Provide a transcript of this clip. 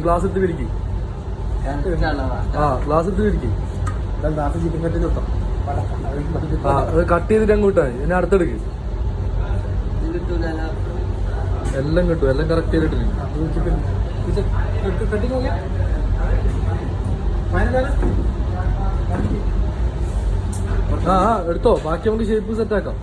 Glass എടുത്ത് പിരിക്കും. Glass എടുത്ത് പിരിക്കും. അത് കട്ട് ചെയ്തിട്ട് അങ്ങോട്ടായി എന്നെ അടുത്തെടുക്ക്. എല്ലാം കിട്ടും, എല്ലാം കറക്റ്റ് ചെയ്തിട്ടില്ല. എടുത്തോ, ബാക്കി നമുക്ക് ഷേപ്പ് സെറ്റ് ആക്കാം.